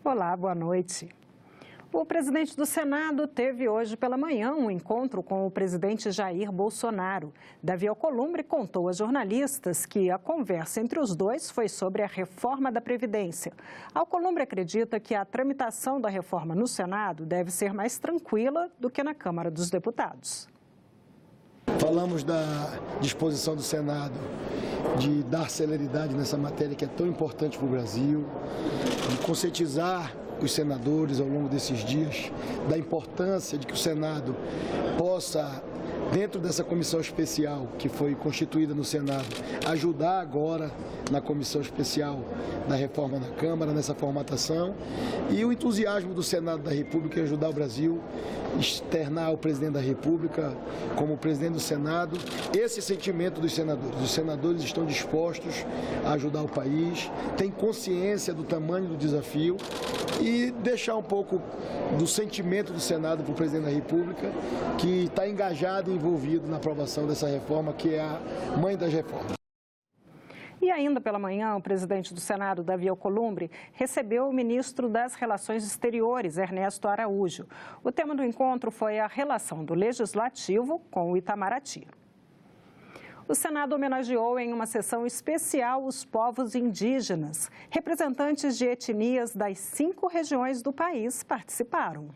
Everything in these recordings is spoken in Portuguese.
Olá, boa noite. O presidente do Senado teve hoje pela manhã um encontro com o presidente Jair Bolsonaro. Davi Alcolumbre contou a jornalistas que a conversa entre os dois foi sobre a reforma da Previdência. Alcolumbre acredita que a tramitação da reforma no Senado deve ser mais tranquila do que na Câmara dos Deputados. Falamos da disposição do Senado de dar celeridade nessa matéria que é tão importante para o Brasil, de conscientizar os senadores ao longo desses dias da importância de que o Senado possa, dentro dessa comissão especial que foi constituída no Senado, ajudar agora na comissão especial da reforma da Câmara, nessa formatação, e o entusiasmo do Senado da República em ajudar o Brasil, externar ao presidente da República como presidente do Senado esse sentimento dos senadores. Os senadores estão dispostos a ajudar o país, têm consciência do tamanho do desafio e deixar um pouco do sentimento do Senado para o presidente da República, que está engajado e envolvido na aprovação dessa reforma, que é a mãe das reformas. E ainda pela manhã, o presidente do Senado, Davi Alcolumbre, recebeu o ministro das Relações Exteriores, Ernesto Araújo. O tema do encontro foi a relação do Legislativo com o Itamaraty. O Senado homenageou em uma sessão especial os povos indígenas. Representantes de etnias das 5 regiões do país participaram.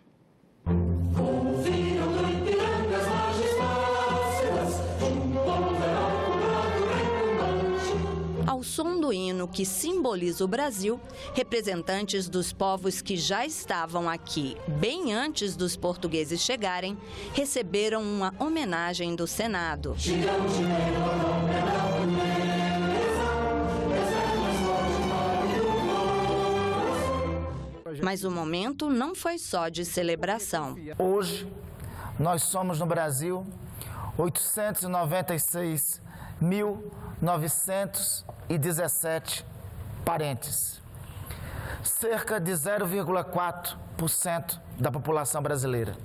Ao som do hino que simboliza o Brasil, representantes dos povos que já estavam aqui bem antes dos portugueses chegarem, receberam uma homenagem do Senado. Mas o momento não foi só de celebração. Hoje, nós somos no Brasil 896.917 parentes, cerca de 0,4% da população brasileira.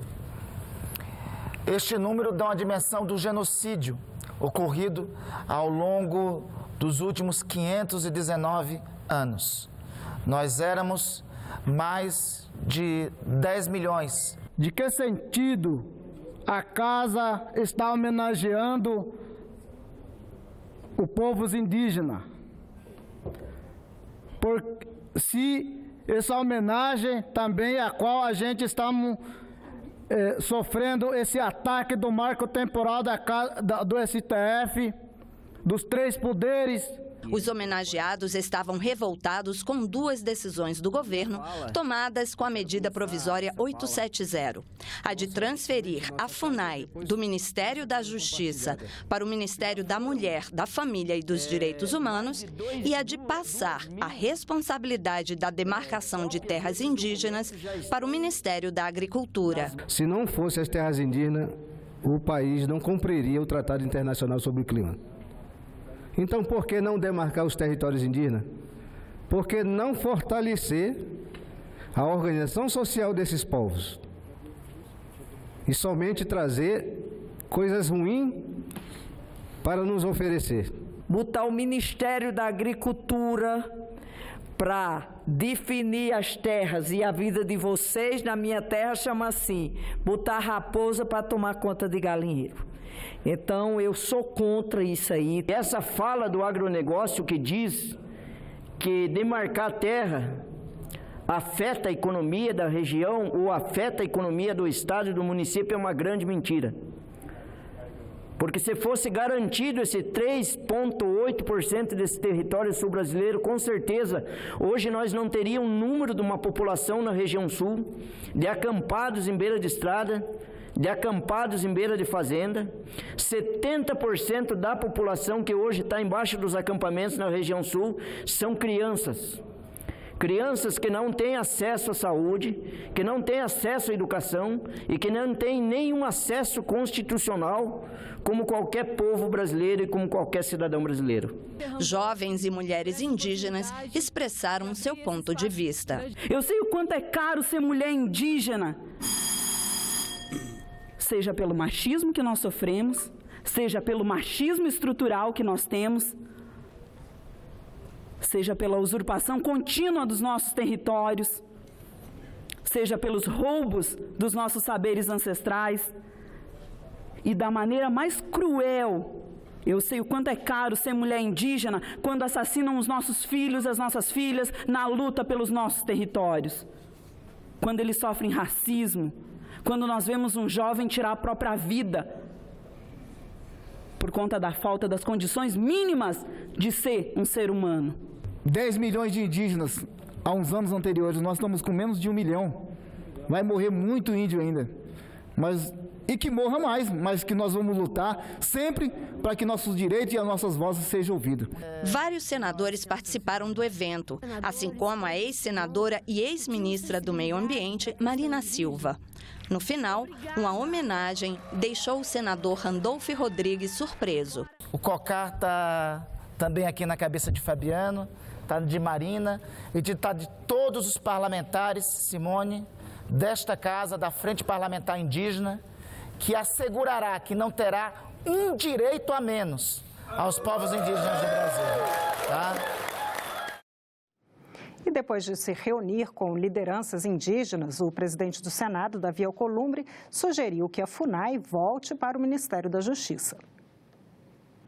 Este número dá uma dimensão do genocídio ocorrido ao longo dos últimos 519 anos. Nós éramos mais de 10 milhões. De que sentido a casa está homenageando o povo indígena? Se essa homenagem também a qual a gente estamos sofrendo esse ataque do marco temporal do STF, dos 3 poderes. Os homenageados estavam revoltados com 2 decisões do governo tomadas com a medida provisória 870, a de transferir a FUNAI do Ministério da Justiça para o Ministério da Mulher, da Família e dos Direitos Humanos e a de passar a responsabilidade da demarcação de terras indígenas para o Ministério da Agricultura. Se não fosse as terras indígenas, o país não cumpriria o Tratado Internacional sobre o Clima. Então, por que não demarcar os territórios indígenas? Por que não fortalecer a organização social desses povos? E somente trazer coisas ruins para nos oferecer. Botar o Ministério da Agricultura para definir as terras e a vida de vocês, na minha terra chama assim, botar raposa para tomar conta de galinheiro. Então, eu sou contra isso aí. Essa fala do agronegócio que diz que demarcar a terra afeta a economia da região ou afeta a economia do estado e do município é uma grande mentira. Porque se fosse garantido esse 3,8% desse território sul brasileiro, com certeza, hoje nós não teríamos um número de uma população na região sul, de acampados em beira de estrada, de acampados em beira de fazenda. 70% da população que hoje está embaixo dos acampamentos na região sul são crianças. Crianças que não têm acesso à saúde, que não têm acesso à educação e que não têm nenhum acesso constitucional, como qualquer povo brasileiro e como qualquer cidadão brasileiro. Jovens e mulheres indígenas expressaram seu ponto de vista. Eu sei o quanto é caro ser mulher indígena, seja pelo machismo que nós sofremos, seja pelo machismo estrutural que nós temos, seja pela usurpação contínua dos nossos territórios, seja pelos roubos dos nossos saberes ancestrais e da maneira mais cruel. Eu sei o quanto é caro ser mulher indígena quando assassinam os nossos filhos, as nossas filhas, na luta pelos nossos territórios. Quando eles sofrem racismo, quando nós vemos um jovem tirar a própria vida por conta da falta das condições mínimas de ser um ser humano. 10 milhões de indígenas há uns anos anteriores, nós estamos com menos de 1 milhão. Vai morrer muito índio ainda. E que morra mais, mas que nós vamos lutar sempre para que nossos direitos e as nossas vozes sejam ouvidos. Vários senadores participaram do evento, assim como a ex-senadora e ex-ministra do Meio Ambiente, Marina Silva. No final, uma homenagem deixou o senador Randolfo Rodrigues surpreso. O cocar está também aqui na cabeça de Fabiano, está de Marina e está de todos os parlamentares, Simone, desta casa, da Frente Parlamentar Indígena, que assegurará que não terá um direito a menos aos povos indígenas do Brasil. Tá? E depois de se reunir com lideranças indígenas, o presidente do Senado, Davi Alcolumbre, sugeriu que a FUNAI volte para o Ministério da Justiça.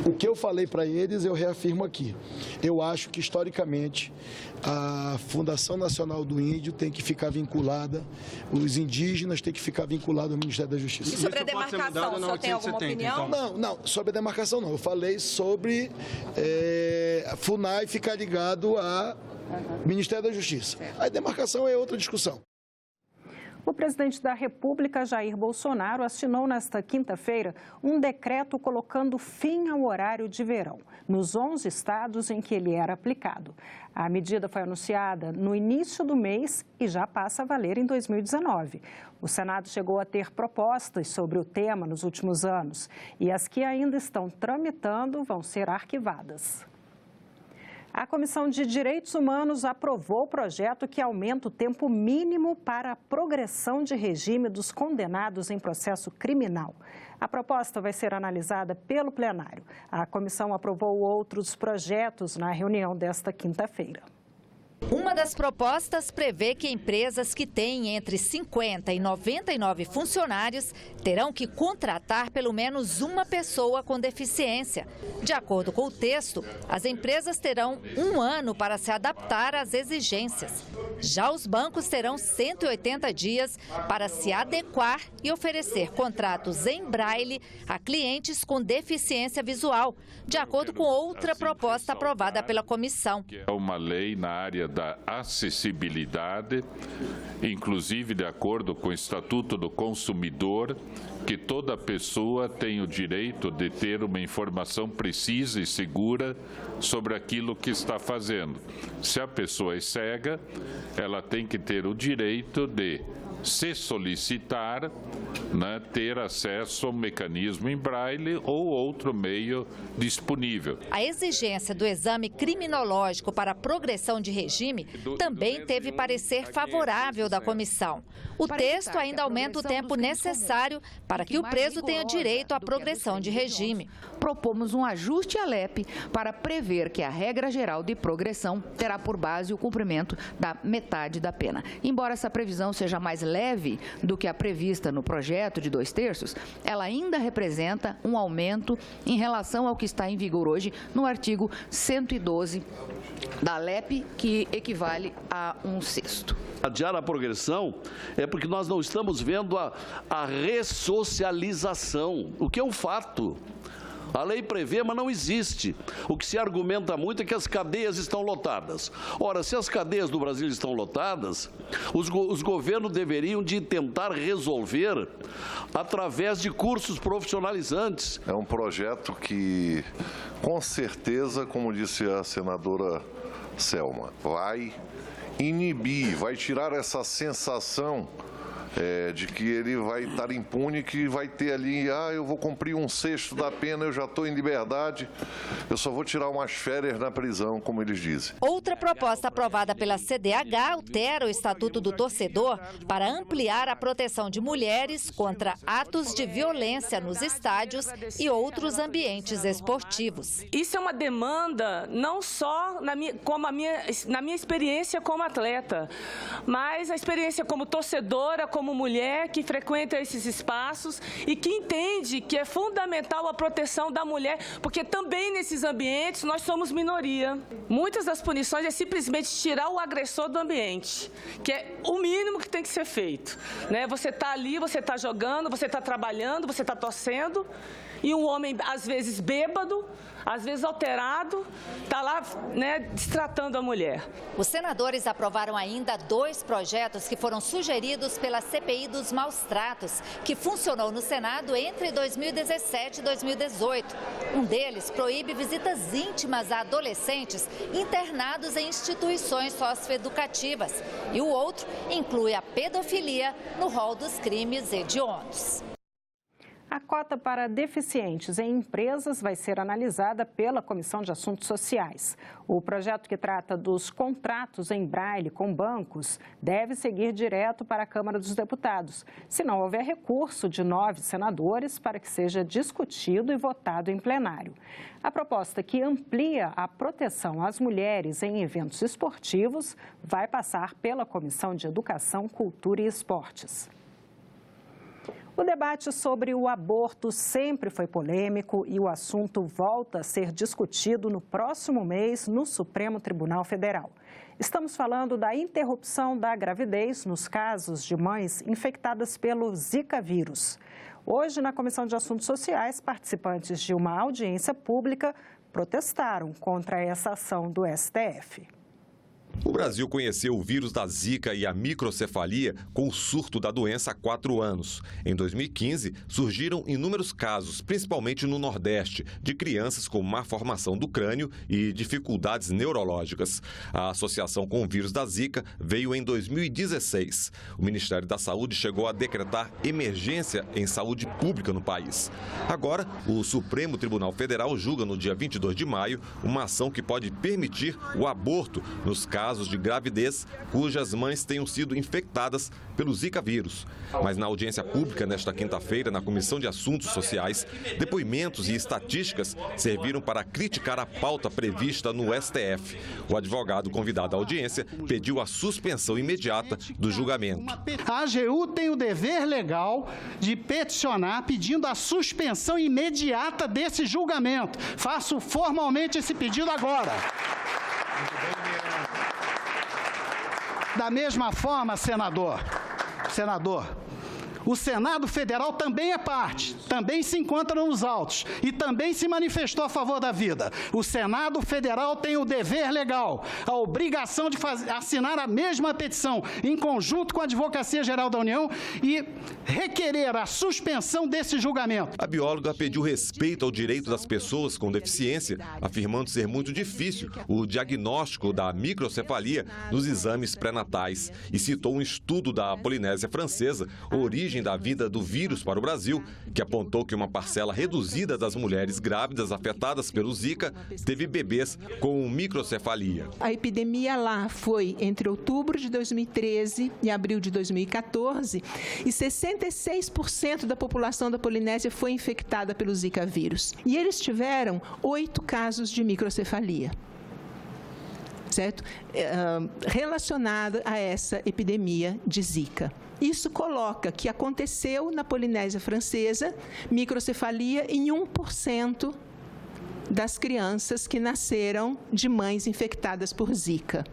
O que eu falei para eles, eu reafirmo aqui. Eu acho que, historicamente, a Fundação Nacional do Índio tem que ficar vinculada, os indígenas têm que ficar vinculados ao Ministério da Justiça. E sobre a demarcação, o senhor tem alguma opinião? Não, sobre a demarcação não. Eu falei sobre a FUNAI ficar ligado ao Ministério da Justiça. A demarcação é outra discussão. O presidente da República, Jair Bolsonaro, assinou nesta quinta-feira um decreto colocando fim ao horário de verão, nos 11 estados em que ele era aplicado. A medida foi anunciada no início do mês e já passa a valer em 2019. O Senado chegou a ter propostas sobre o tema nos últimos anos e as que ainda estão tramitando vão ser arquivadas. A Comissão de Direitos Humanos aprovou o projeto que aumenta o tempo mínimo para a progressão de regime dos condenados em processo criminal. A proposta vai ser analisada pelo plenário. A comissão aprovou outros projetos na reunião desta quinta-feira. Uma das propostas prevê que empresas que têm entre 50 e 99 funcionários terão que contratar pelo menos uma pessoa com deficiência. De acordo com o texto, as empresas terão 1 ano para se adaptar às exigências. Já os bancos terão 180 dias para se adequar e oferecer contratos em braille a clientes com deficiência visual, de acordo com outra proposta aprovada pela comissão. É uma lei na área da acessibilidade, inclusive de acordo com o Estatuto do Consumidor, que toda pessoa tem o direito de ter uma informação precisa e segura sobre aquilo que está fazendo. Se a pessoa é cega, ela tem que ter o direito de, se solicitar, ter acesso ao mecanismo em braille ou outro meio disponível. A exigência do exame criminológico para a progressão de regime também teve parecer favorável da comissão. O texto ainda aumenta o tempo necessário para que o preso tenha direito à progressão de regime. Propomos um ajuste à LEP para prever que a regra geral de progressão terá por base o cumprimento da metade da pena. Embora essa previsão seja mais leve do que a prevista no projeto de 2/3, ela ainda representa um aumento em relação ao que está em vigor hoje no artigo 112 da LEP, que equivale a 1/6. Adiar a progressão é porque nós não estamos vendo a ressocialização, o que é um fato. A lei prevê, mas não existe. O que se argumenta muito é que as cadeias estão lotadas. Ora, se as cadeias do Brasil estão lotadas, os governos deveriam de tentar resolver através de cursos profissionalizantes. É um projeto que, com certeza, como disse a senadora Selma, vai inibir, vai tirar essa sensação de que ele vai estar impune, que vai ter ali, eu vou cumprir 1/6 da pena, eu já estou em liberdade, eu só vou tirar umas férias na prisão, como eles dizem. Outra proposta aprovada pela CDH altera o Estatuto do Torcedor para ampliar a proteção de mulheres contra atos de violência nos estádios e outros ambientes esportivos. Isso é uma demanda não só na minha experiência como atleta, mas a experiência como torcedora, como mulher que frequenta esses espaços e que entende que é fundamental a proteção da mulher, porque também nesses ambientes nós somos minoria. Muitas das punições é simplesmente tirar o agressor do ambiente, que é o mínimo que tem que ser feito, né? Você está ali, você está jogando, você está trabalhando, você está torcendo, e um homem, às vezes bêbado, às vezes alterado, está lá, né, destratando a mulher. Os senadores aprovaram ainda 2 projetos que foram sugeridos pela CPI dos maus tratos, que funcionou no Senado entre 2017 e 2018. Um deles proíbe visitas íntimas a adolescentes internados em instituições socioeducativas. E o outro inclui a pedofilia no rol dos crimes hediondos. A cota para deficientes em empresas vai ser analisada pela Comissão de Assuntos Sociais. O projeto que trata dos contratos em braille com bancos deve seguir direto para a Câmara dos Deputados, se não houver recurso de 9 senadores para que seja discutido e votado em plenário. A proposta que amplia a proteção às mulheres em eventos esportivos vai passar pela Comissão de Educação, Cultura e Esportes. O debate sobre o aborto sempre foi polêmico e o assunto volta a ser discutido no próximo mês no Supremo Tribunal Federal. Estamos falando da interrupção da gravidez nos casos de mães infectadas pelo Zika vírus. Hoje, na Comissão de Assuntos Sociais, participantes de uma audiência pública protestaram contra essa ação do STF. O Brasil conheceu o vírus da Zika e a microcefalia com o surto da doença há 4 anos. Em 2015, surgiram inúmeros casos, principalmente no Nordeste, de crianças com má formação do crânio e dificuldades neurológicas. A associação com o vírus da Zika veio em 2016. O Ministério da Saúde chegou a decretar emergência em saúde pública no país. Agora, o Supremo Tribunal Federal julga no dia 22 de maio uma ação que pode permitir o aborto nos casos de gravidez cujas mães tenham sido infectadas pelo Zika vírus. Mas na audiência pública nesta quinta-feira, na Comissão de Assuntos Sociais, depoimentos e estatísticas serviram para criticar a pauta prevista no STF. O advogado convidado à audiência pediu a suspensão imediata do julgamento. A AGU tem o dever legal de peticionar pedindo a suspensão imediata desse julgamento. Faço formalmente esse pedido agora. Da mesma forma, senador, o Senado Federal também é parte, também se encontra nos autos e também se manifestou a favor da vida. O Senado Federal tem o dever legal, a obrigação de assinar a mesma petição em conjunto com a Advocacia Geral da União e requerer a suspensão desse julgamento. A bióloga pediu respeito ao direito das pessoas com deficiência, afirmando ser muito difícil o diagnóstico da microcefalia nos exames pré-natais e citou um estudo da Polinésia Francesa, origem da vinda do vírus para o Brasil, que apontou que uma parcela reduzida das mulheres grávidas afetadas pelo Zika teve bebês com microcefalia. A epidemia lá foi entre outubro de 2013 e abril de 2014 e 66% da população da Polinésia foi infectada pelo Zika vírus. E eles tiveram 8 casos de microcefalia, certo? Relacionada a essa epidemia de Zika. Isso coloca que aconteceu na Polinésia Francesa microcefalia em 1% das crianças que nasceram de mães infectadas por Zika.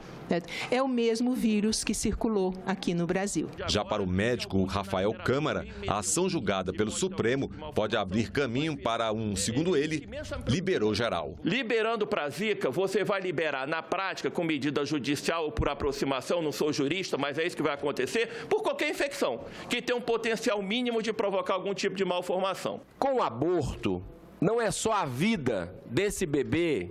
É o mesmo vírus que circulou aqui no Brasil. Já para o médico Rafael Câmara, a ação julgada pelo Supremo pode abrir caminho para segundo ele, liberou geral. Liberando para a Zika, você vai liberar na prática com medida judicial ou por aproximação, não sou jurista, mas é isso que vai acontecer, por qualquer infecção que tem um potencial mínimo de provocar algum tipo de malformação. Com o aborto, não é só a vida desse bebê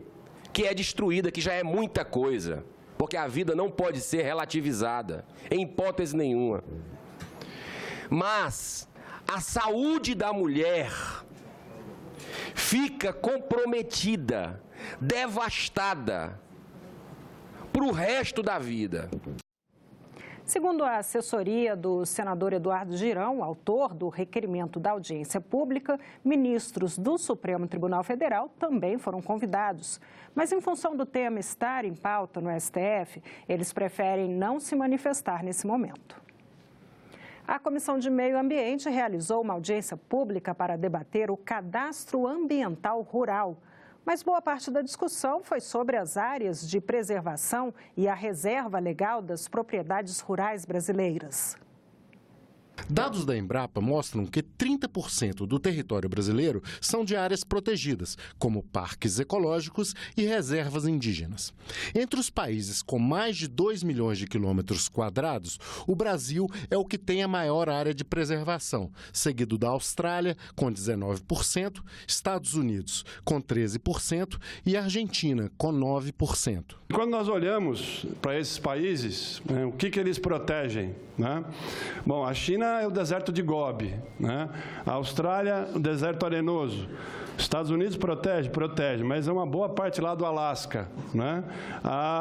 que é destruída, que já é muita coisa, porque a vida não pode ser relativizada, em hipótese nenhuma. Mas a saúde da mulher fica comprometida, devastada para o resto da vida. Segundo a assessoria do senador Eduardo Girão, autor do requerimento da audiência pública, ministros do Supremo Tribunal Federal também foram convidados. Mas, em função do tema estar em pauta no STF, eles preferem não se manifestar nesse momento. A Comissão de Meio Ambiente realizou uma audiência pública para debater o cadastro ambiental rural. Mas boa parte da discussão foi sobre as áreas de preservação e a reserva legal das propriedades rurais brasileiras. Dados da Embrapa mostram que 30% do território brasileiro são de áreas protegidas, como parques ecológicos e reservas indígenas. Entre os países com mais de 2 milhões de quilômetros quadrados, o Brasil é o que tem a maior área de preservação, seguido da Austrália, com 19%, Estados Unidos, com 13% e Argentina, com 9%. Quando nós olhamos para esses países, o que eles protegem? Bom, a China é o deserto de Gobi, a Austrália, o deserto arenoso. Estados Unidos protege, mas é uma boa parte lá do Alasca.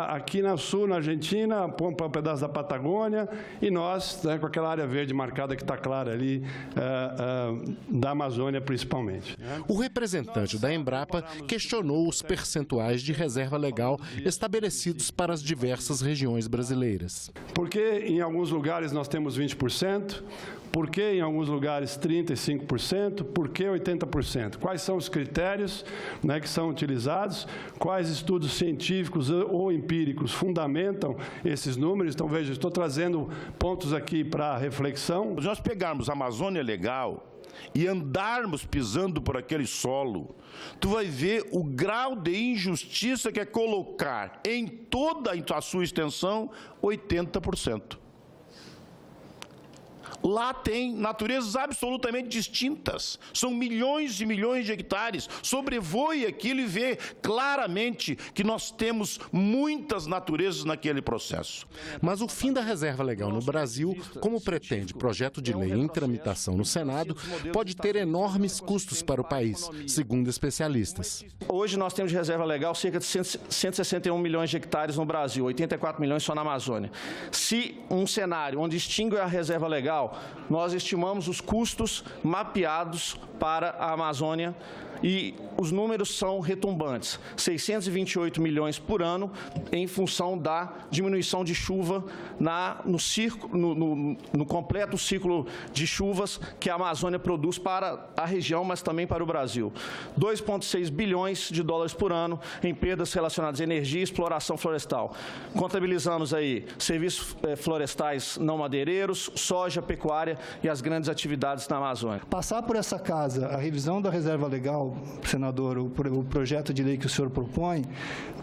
Aqui no sul, na Argentina, um pedaço da Patagônia e nós, com aquela área verde marcada que está clara ali, da Amazônia principalmente. O representante da Embrapa questionou os percentuais de reserva legal estabelecidos para as diversas regiões brasileiras. Por que em alguns lugares nós temos 20%? Por que em alguns lugares 35%? Por que 80%? Quais são os critérios que são utilizados? Quais estudos científicos ou empíricos fundamentam esses números? Então, veja, estou trazendo pontos aqui para reflexão. Se nós pegarmos a Amazônia Legal e andarmos pisando por aquele solo, tu vai ver o grau de injustiça que é colocar em toda a sua extensão 80%. Lá tem naturezas absolutamente distintas. São milhões e milhões de hectares. Sobrevoe aquilo e vê claramente que nós temos muitas naturezas naquele processo. Mas o fim da reserva legal no Brasil, como pretende projeto de lei em tramitação no Senado, pode ter enormes custos para o país, segundo especialistas. Hoje nós temos de reserva legal cerca de 161 milhões de hectares no Brasil, 84 milhões só na Amazônia. Se um cenário onde extingue a reserva legal, nós estimamos os custos mapeados para a Amazônia e os números são retumbantes, 628 milhões por ano em função da diminuição de chuva no completo ciclo de chuvas que a Amazônia produz para a região, mas também para o Brasil. 2,6 bilhões de dólares por ano em perdas relacionadas à energia e exploração florestal. Contabilizamos aí serviços florestais não madeireiros, soja, pecuária e as grandes atividades na Amazônia. Passar por essa casa, a revisão da reserva legal, senador, o projeto de lei que o senhor propõe,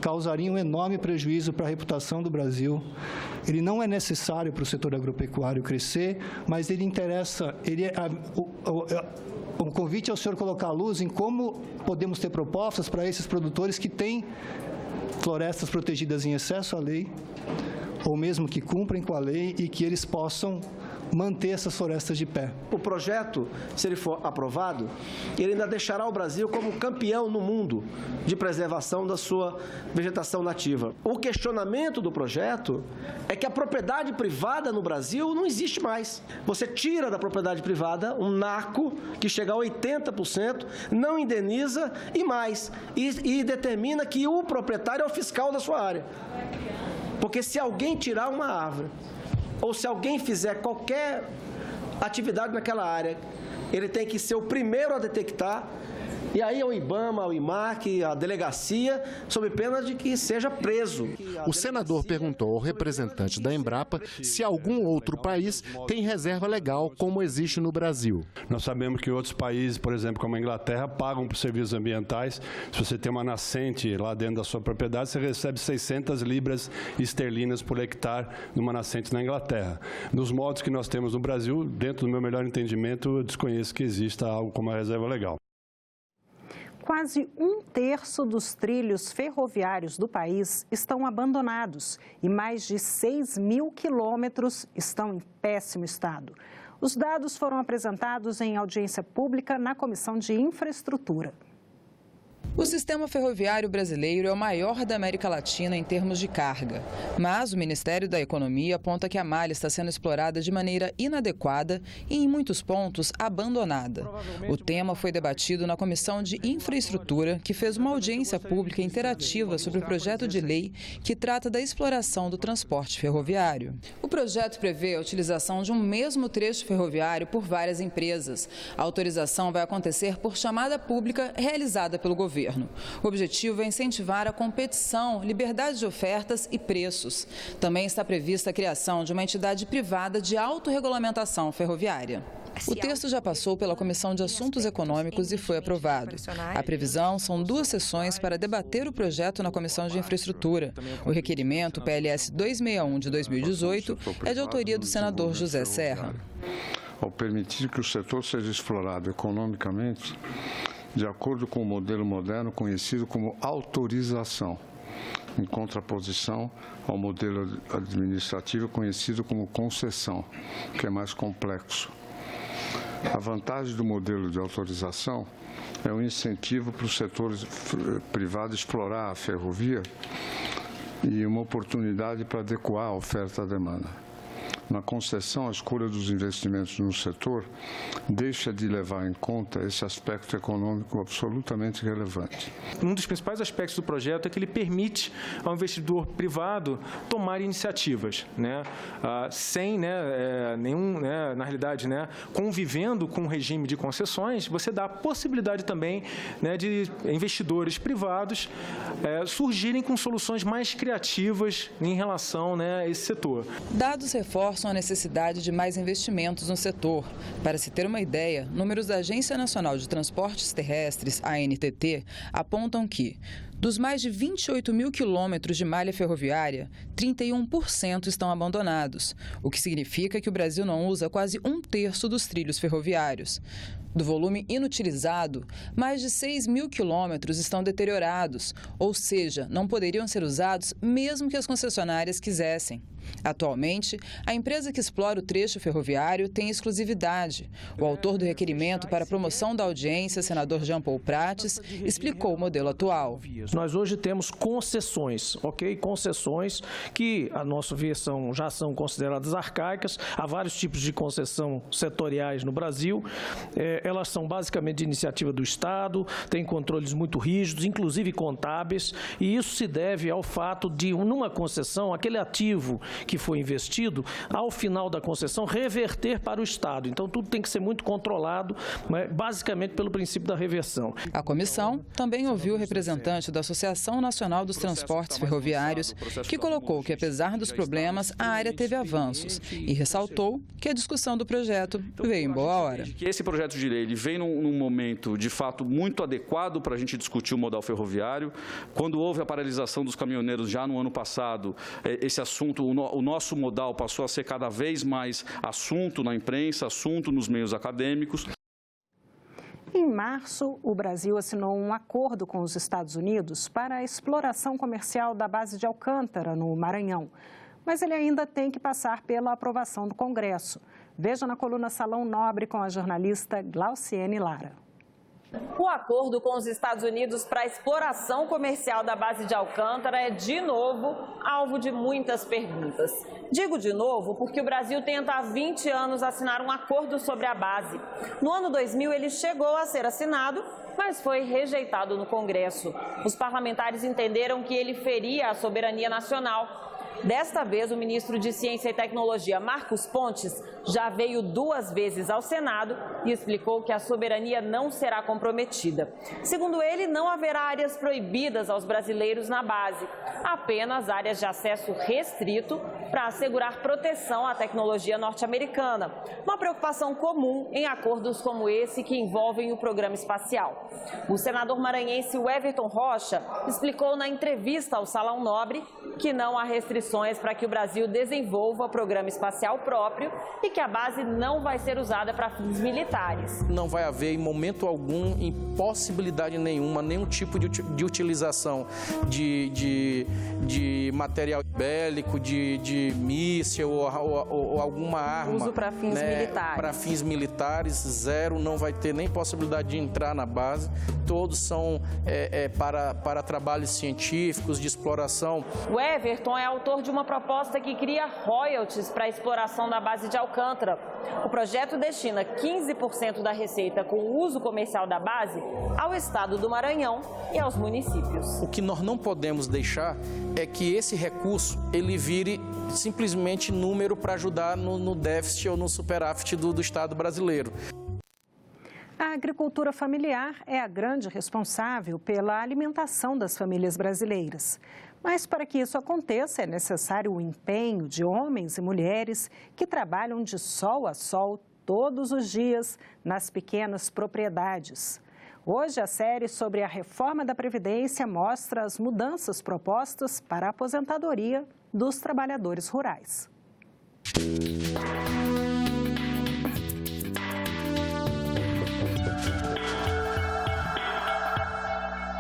causaria um enorme prejuízo para a reputação do Brasil. Ele não é necessário para o setor agropecuário crescer, mas ele interessa, o convite é o senhor colocar a luz em como podemos ter propostas para esses produtores que têm florestas protegidas em excesso à lei, ou mesmo que cumprem com a lei e que eles possam manter essas florestas de pé. O projeto, se ele for aprovado, ele ainda deixará o Brasil como campeão no mundo de preservação da sua vegetação nativa. O questionamento do projeto é que a propriedade privada no Brasil não existe mais. Você tira da propriedade privada um naco que chega a 80%, não indeniza e mais, e determina que o proprietário é o fiscal da sua área. Porque se alguém tirar uma árvore, ou se alguém fizer qualquer atividade naquela área, ele tem que ser o primeiro a detectar, e aí o IBAMA, o IMAC, a delegacia, sob pena de que seja preso. O senador perguntou ao representante da Embrapa se algum outro país tem reserva legal como existe no Brasil. Nós sabemos que outros países, por exemplo, como a Inglaterra, pagam por serviços ambientais. Se você tem uma nascente lá dentro da sua propriedade, você recebe 600 libras esterlinas por hectare numa nascente na Inglaterra. Nos moldes que nós temos no Brasil, dentro do meu melhor entendimento, eu desconheço que exista algo como a reserva legal. Quase 1/3 dos trilhos ferroviários do país estão abandonados e mais de 6 mil quilômetros estão em péssimo estado. Os dados foram apresentados em audiência pública na Comissão de Infraestrutura. O sistema ferroviário brasileiro é o maior da América Latina em termos de carga. Mas o Ministério da Economia aponta que a malha está sendo explorada de maneira inadequada e, em muitos pontos, abandonada. O tema foi debatido na Comissão de Infraestrutura, que fez uma audiência pública interativa sobre o projeto de lei que trata da exploração do transporte ferroviário. O projeto prevê a utilização de um mesmo trecho ferroviário por várias empresas. A autorização vai acontecer por chamada pública realizada pelo governo. O objetivo é incentivar a competição, liberdade de ofertas e preços. Também está prevista a criação de uma entidade privada de autorregulamentação ferroviária. O texto já passou pela Comissão de Assuntos Econômicos e foi aprovado. A previsão são 2 sessões para debater o projeto na Comissão de Infraestrutura. O requerimento PLS 261 de 2018 é de autoria do senador José Serra. Ao permitir que o setor seja explorado economicamente, de acordo com o modelo moderno conhecido como autorização, em contraposição ao modelo administrativo conhecido como concessão, que é mais complexo. A vantagem do modelo de autorização é um incentivo para o setor privado explorar a ferrovia e uma oportunidade para adequar a oferta à demanda. Na concessão, a escolha dos investimentos no setor deixa de levar em conta esse aspecto econômico absolutamente relevante. Um dos principais aspectos do projeto é que ele permite ao investidor privado tomar iniciativas, sem na realidade, convivendo com o regime de concessões, você dá a possibilidade também de investidores privados surgirem com soluções mais criativas em relação a esse setor. Dados reforçam a necessidade de mais investimentos no setor. Para se ter uma ideia, números da Agência Nacional de Transportes Terrestres, ANTT, apontam que, dos mais de 28 mil quilômetros de malha ferroviária, 31% estão abandonados, o que significa que o Brasil não usa quase 1/3 dos trilhos ferroviários. Do volume inutilizado, mais de 6 mil quilômetros estão deteriorados, ou seja, não poderiam ser usados mesmo que as concessionárias quisessem. Atualmente, a empresa que explora o trecho ferroviário tem exclusividade. O autor do requerimento para a promoção da audiência, senador Jean Paul Prates, explicou o modelo atual. Nós hoje temos concessões, concessões que, a nossa versão, já são consideradas arcaicas. Há vários tipos de concessão setoriais no Brasil. Elas são basicamente de iniciativa do Estado, têm controles muito rígidos, inclusive contábeis, e isso se deve ao fato de, numa concessão, aquele ativo que foi investido, ao final da concessão, reverter para o Estado. Então, tudo tem que ser muito controlado, basicamente pelo princípio da reversão. A comissão também ouviu o representante da Associação Nacional dos Transportes Ferroviários, que colocou que, apesar dos problemas, a área teve avanços e ressaltou que a discussão do projeto veio em boa hora. Esse projeto de lei ele vem num momento, de fato, muito adequado para a gente discutir o modal ferroviário. Quando houve a paralisação dos caminhoneiros já no ano passado, esse assunto, o nosso modal passou a ser cada vez mais assunto na imprensa, assunto nos meios acadêmicos. Em março, o Brasil assinou um acordo com os Estados Unidos para a exploração comercial da base de Alcântara, no Maranhão. Mas ele ainda tem que passar pela aprovação do Congresso. Veja na coluna Salão Nobre com a jornalista Glauciene Lara. O acordo com os Estados Unidos para a exploração comercial da base de Alcântara é, de novo, alvo de muitas perguntas. Digo de novo porque o Brasil tenta há 20 anos assinar um acordo sobre a base. No ano 2000, ele chegou a ser assinado, mas foi rejeitado no Congresso. Os parlamentares entenderam que ele feria a soberania nacional. Desta vez, o ministro de Ciência e Tecnologia, Marcos Pontes, já veio 2 vezes ao Senado e explicou que a soberania não será comprometida. Segundo ele, não haverá áreas proibidas aos brasileiros na base, apenas áreas de acesso restrito para assegurar proteção à tecnologia norte-americana, uma preocupação comum em acordos como esse que envolvem o programa espacial. O senador maranhense Everton Rocha explicou na entrevista ao Salão Nobre que não há restrições para que o Brasil desenvolva programa espacial próprio e que a base não vai ser usada para fins militares. Não vai haver, em momento algum, impossibilidade nenhuma, nenhum tipo de utilização de material bélico, de de míssil ou alguma arma. Uso para fins militares. Para fins militares, zero, não vai ter nem possibilidade de entrar na base. Todos são para trabalhos científicos, de exploração. O Everton é autor de uma proposta que cria royalties para a exploração da base de Alcântara. O projeto destina 15% da receita com o uso comercial da base ao estado do Maranhão e aos municípios. O que nós não podemos deixar é que esse recurso ele vire simplesmente número para ajudar no déficit ou no superávit do Estado brasileiro. A agricultura familiar é a grande responsável pela alimentação das famílias brasileiras. Mas para que isso aconteça, é necessário o empenho de homens e mulheres que trabalham de sol a sol todos os dias nas pequenas propriedades. Hoje, a série sobre a reforma da Previdência mostra as mudanças propostas para a aposentadoria dos trabalhadores rurais.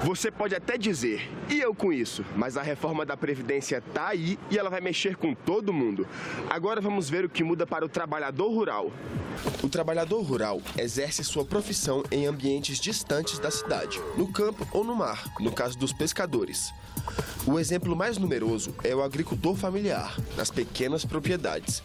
Você pode até dizer, e eu com isso? Mas a reforma da Previdência está aí e ela vai mexer com todo mundo. Agora vamos ver o que muda para o trabalhador rural. O trabalhador rural exerce sua profissão em ambientes distantes da cidade, no campo ou no mar, no caso dos pescadores. O exemplo mais numeroso é o agricultor familiar, nas pequenas propriedades.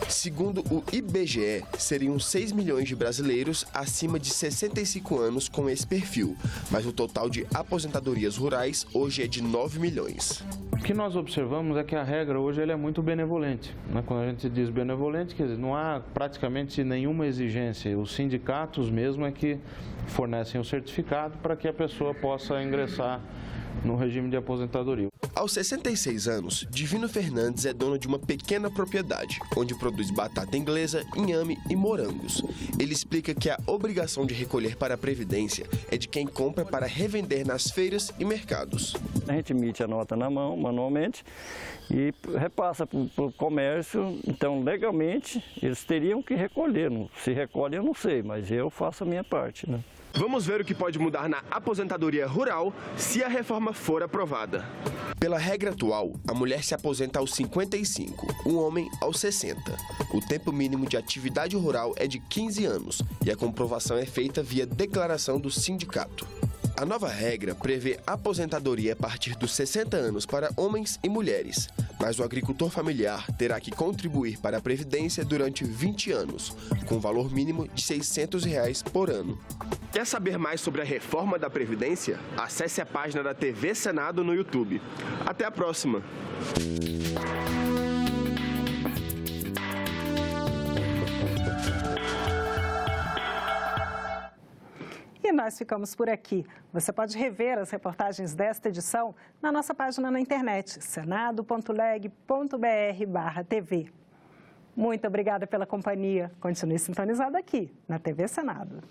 Segundo o IBGE, seriam 6 milhões de brasileiros acima de 65 anos com esse perfil, mas o total de aposentadorias rurais hoje é de 9 milhões. O que nós observamos é que a regra hoje é muito benevolente. Quando a gente diz benevolente, quer dizer, não há praticamente nenhuma exigência. Os sindicatos mesmo é que fornecem o certificado para que a pessoa possa ingressar no regime de aposentadoria. Aos 66 anos, Divino Fernandes é dono de uma pequena propriedade, onde produz batata inglesa, inhame e morangos. Ele explica que a obrigação de recolher para a Previdência é de quem compra para revender nas feiras e mercados. A gente emite a nota na mão, manualmente, e repassa para o comércio. Então, legalmente, eles teriam que recolher. Se recolhe, eu não sei, mas eu faço a minha parte, né? Vamos ver o que pode mudar na aposentadoria rural se a reforma for aprovada. Pela regra atual, a mulher se aposenta aos 55, o homem aos 60. O tempo mínimo de atividade rural é de 15 anos e a comprovação é feita via declaração do sindicato. A nova regra prevê aposentadoria a partir dos 60 anos para homens e mulheres, mas o agricultor familiar terá que contribuir para a Previdência durante 20 anos, com valor mínimo de R$ 600 por ano. Quer saber mais sobre a reforma da Previdência? Acesse a página da TV Senado no YouTube. Até a próxima! E nós ficamos por aqui. Você pode rever as reportagens desta edição na nossa página na internet, senado.leg.br/TV. Muito obrigada pela companhia. Continue sintonizado aqui na TV Senado.